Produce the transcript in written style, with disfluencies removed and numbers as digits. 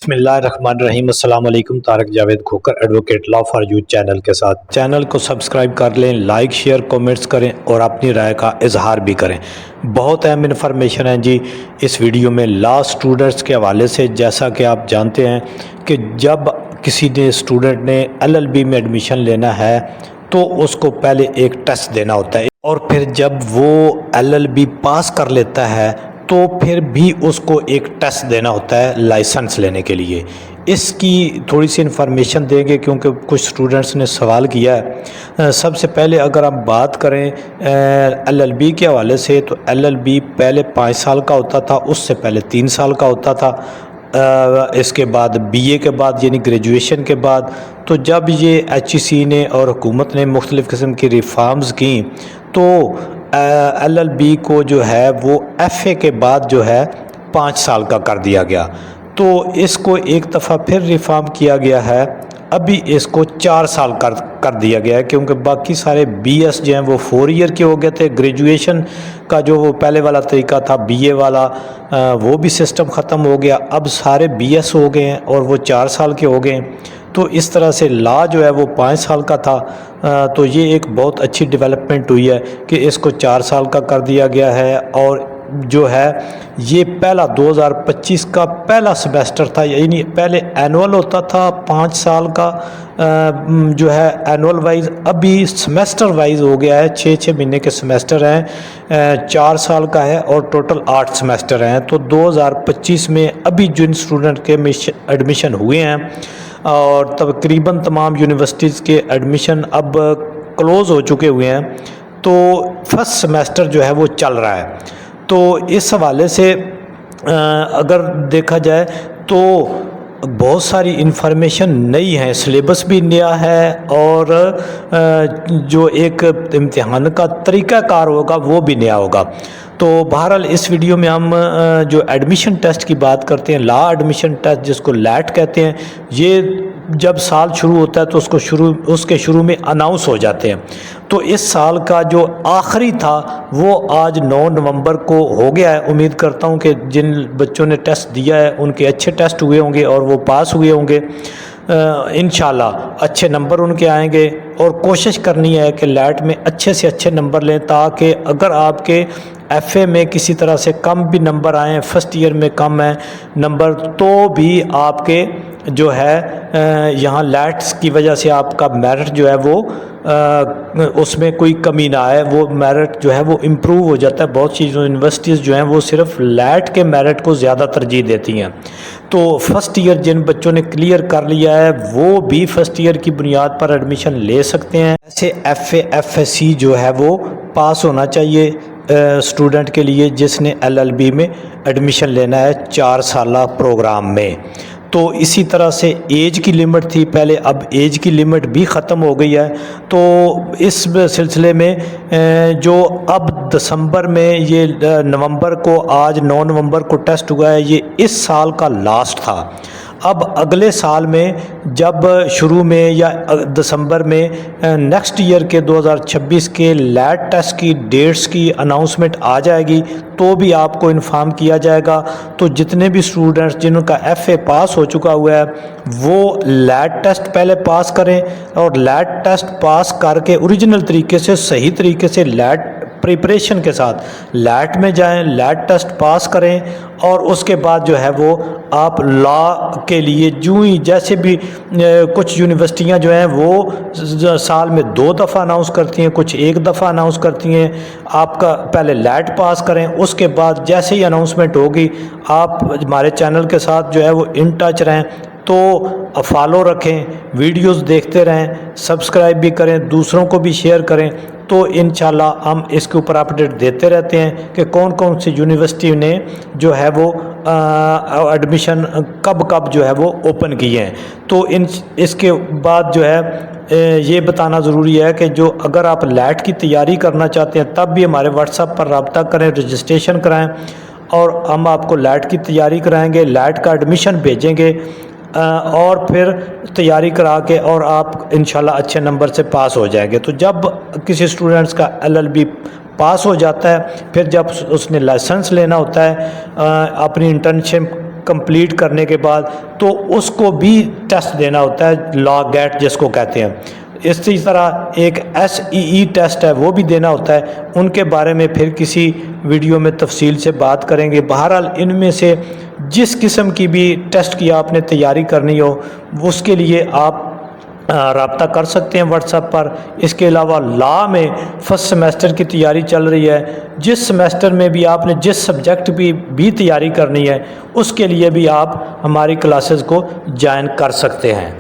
बिस्मिल्लाहिर्रहमानिर्रहीम। अस्सलाम वालेकुम। Tariq Javed Khokhar advocate law for youth channel के साथ। चैनल को सब्सक्राइब कर लें, लाइक शेयर कमेंट्स करें और अपनी राय का इजहार भी करें। बहुत अहम इन्फॉर्मेशन है जी इस वीडियो में लॉ स्टूडेंट्स के हवाले से। जैसा कि आप जानते हैं कि जब किसी ने स्टूडेंट ने LLB में एडमिशन लेना है तो उसको पहले एक टेस्ट देना होता है और फिर जब वो LLB पास कर लेता है तो फिर भी उसको एक टेस्ट देना होता है लाइसेंस लेने के लिए। इसकी थोड़ी सी इन्फॉर्मेशन देंगे क्योंकि कुछ स्टूडेंट्स ने सवाल किया है। सबसे पहले अगर हम बात करें LLB के हवाले से तो LLB पहले 5 साल का होता था, उससे पहले 3 साल का होता था। इसके बाद BA के बाद यानी ग्रेजुएशन के बाद। तो जब ये HEC ने और हुकूमत ने मुख्तलिफ़ किस्म की रिफॉर्म्स की तो LLB को जो है वो FA के बाद जो है 5 साल का कर दिया गया। तो इसको एक दफ़ा फिर रिफॉर्म किया गया है, अभी इसको 4 साल कर दिया गया है क्योंकि बाकी सारे BS जो हैं वो 4 ईयर के हो गए थे। ग्रेजुएशन का जो वो पहले वाला तरीका था BA वाला वो भी सिस्टम ख़त्म हो गया। अब सारे BS हो गए हैं और वो 4 साल के हो गए हैं। तो इस तरह से लॉ जो है वो 5 साल का था। तो ये एक बहुत अच्छी डेवलपमेंट हुई है कि इसको 4 साल का कर दिया गया है। और जो है ये पहला 2025 का पहला सेमेस्टर था, यानी पहले एनुअल होता था 5 साल का जो है एनुअल वाइज, अभी सेमेस्टर वाइज हो गया है। 6 महीने के सेमेस्टर हैं, 4 साल का है और टोटल 8 सेमेस्टर हैं। तो 2025 में अभी जिन स्टूडेंट के एडमिशन हुए हैं और तकरीबन तमाम यूनिवर्सिटीज़ के एडमिशन अब क्लोज़ हो चुके हुए हैं, तो फर्स्ट सेमेस्टर जो है वो चल रहा है। तो इस हवाले से अगर देखा जाए तो बहुत सारी इन्फॉर्मेशन नई है, सिलेबस भी नया है और जो एक इम्तिहान का तरीक़ाकार होगा वो भी नया होगा। तो बहरहाल इस वीडियो में हम जो एडमिशन टेस्ट की बात करते हैं, लॉ एडमिशन टेस्ट जिसको लैट कहते हैं, ये जब साल शुरू होता है तो उसके शुरू में अनाउंस हो जाते हैं। तो इस साल का जो आखिरी था वो आज 9 नवंबर को हो गया है। उम्मीद करता हूँ कि जिन बच्चों ने टेस्ट दिया है उनके अच्छे टेस्ट हुए होंगे और वो पास हुए होंगे। इंशाल्लाह अच्छे नंबर उनके आएंगे और कोशिश करनी है कि लैट में अच्छे से अच्छे नंबर लें, ताकि अगर आपके FA में किसी तरह से कम भी नंबर आए, फर्स्ट ईयर में कम है नंबर, तो भी आपके जो है यहाँ लैट्स की वजह से आपका मेरिट जो है वो उसमें कोई कमी ना आए, वो मेरिट जो है वो इम्प्रूव हो जाता है। बहुत सी यूनिवर्सिटीज़ जो हैं वो सिर्फ लैट के मेरिट को ज़्यादा तरजीह देती हैं। तो फर्स्ट ईयर जिन बच्चों ने क्लियर कर लिया है वो भी फर्स्ट ईयर की बुनियाद पर एडमिशन ले सकते हैं। ऐसे FA FSC जो है वो पास होना चाहिए स्टूडेंट के लिए जिसने LLB में एडमिशन लेना है 4 साला प्रोग्राम में। तो इसी तरह से एज की लिमिट थी पहले, अब एज की लिमिट भी ख़त्म हो गई है। तो इस सिलसिले में जो अब दिसंबर में ये नवंबर को, आज 9 नवंबर को टेस्ट हुआ है, ये इस साल का लास्ट था। अब अगले साल में जब शुरू में या दिसंबर में नेक्स्ट ईयर के 2026 के लैट टेस्ट की डेट्स की अनाउंसमेंट आ जाएगी तो भी आपको इन्फॉर्म किया जाएगा। तो जितने भी स्टूडेंट्स जिनका FA पास हो चुका हुआ है वो लैट टेस्ट पहले पास करें और लैट टेस्ट पास करके ओरिजिनल तरीके से, सही तरीके से लैट प्रिपरेशन के साथ लैट में जाएं, लैट टेस्ट पास करें और उसके बाद जो है वो आप लॉ के लिए जैसे भी कुछ यूनिवर्सिटियां जो हैं वो साल में 2 दफ़ा अनाउंस करती हैं, कुछ 1 दफ़ा अनाउंस करती हैं। आपका पहले लैट पास करें, उसके बाद जैसे ही अनाउंसमेंट होगी आप हमारे चैनल के साथ जो है वो इन टच रहें। तो फॉलो रखें, वीडियोस देखते रहें, सब्सक्राइब भी करें, दूसरों को भी शेयर करें। तो इंशाल्लाह हम इसके ऊपर अपडेट देते रहते हैं कि कौन कौन सी यूनिवर्सिटी ने जो है वो एडमिशन कब जो है वो ओपन किए हैं। तो इसके बाद जो है ये बताना ज़रूरी है कि जो अगर आप लैट की तैयारी करना चाहते हैं तब भी हमारे व्हाट्सएप पर रब्ता करें, रजिस्ट्रेशन कराएं और हम आपको लैट की तैयारी कराएंगे, लैट का एडमिशन भेजेंगे और फिर तैयारी करा के और आप इंशाल्लाह अच्छे नंबर से पास हो जाएंगे। तो जब किसी स्टूडेंट्स का LLB पास हो जाता है, फिर जब उसने लाइसेंस लेना होता है, अपनी इंटर्नशिप کمپلیٹ کرنے کے بعد تو اس کو بھی ٹیسٹ دینا ہوتا ہے، لا گیٹ جس کو کہتے ہیں۔ اسی طرح ایک SEE ٹیسٹ ہے، وہ بھی دینا ہوتا ہے، ان کے بارے میں پھر کسی ویڈیو میں تفصیل سے بات کریں گے۔ بہرحال ان میں سے جس قسم کی بھی ٹیسٹ کی آپ نے تیاری کرنی ہو اس کے لیے آپ رابطہ کر سکتے ہیں واٹس ایپ پر۔ اس کے علاوہ لا میں فرسٹ سیمیسٹر کی تیاری چل رہی ہے، جس سیمیسٹر میں بھی آپ نے جس سبجیکٹ بھی تیاری کرنی ہے اس کے لیے بھی آپ ہماری کلاسز کو جوائن کر سکتے ہیں۔